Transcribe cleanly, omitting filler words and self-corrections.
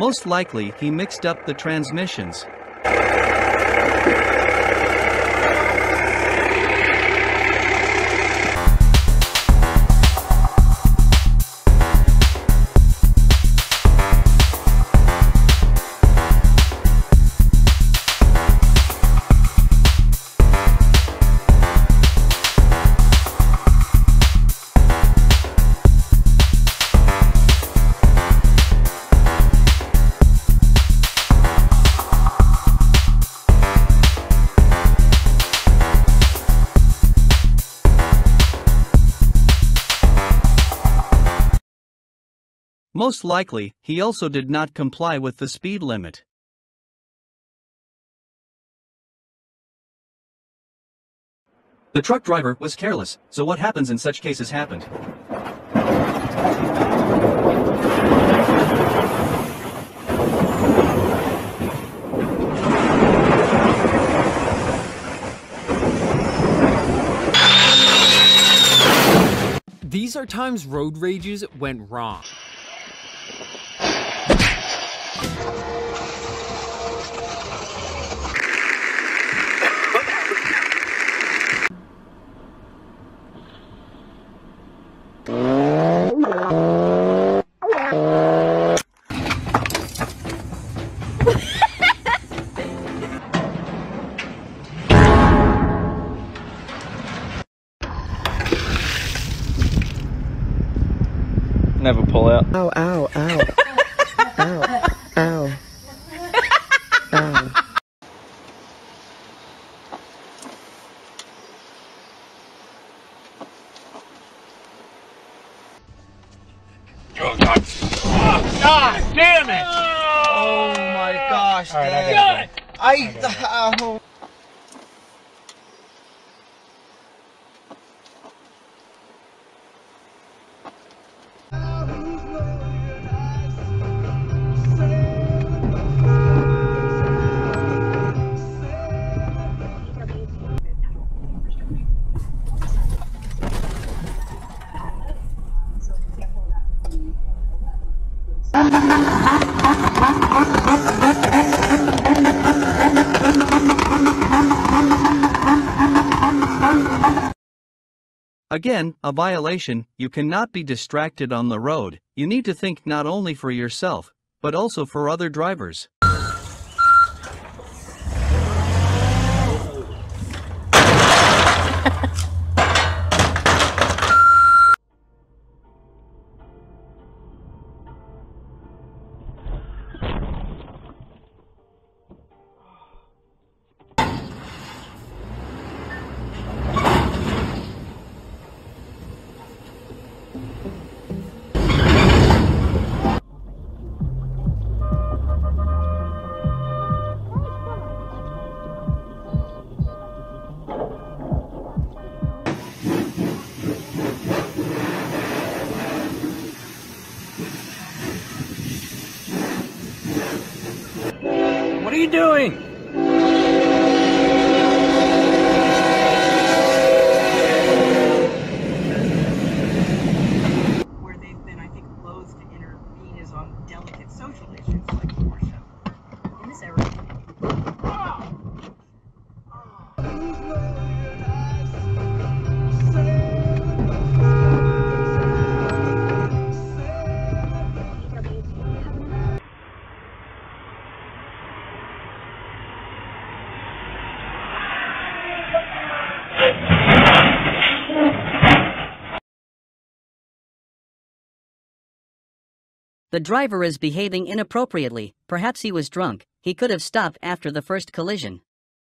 Most likely he mixed up the transmissions. Most likely, he also did not comply with the speed limit. The truck driver was careless, so what happens in such cases happened. These are times road rages went wrong. Never pull out. Ow, ow, ow. Ow, ow. Ow. God damn it! Oh my gosh, All right, Dad. I Again, a violation. You cannot be distracted on the road. You need to think not only for yourself, but also for other drivers. What are you doing? Where they've been, I think, loath to intervene is on delicate social issues like abortion. In this area. The driver is behaving inappropriately. Perhaps he was drunk. He could have stopped after the first collision.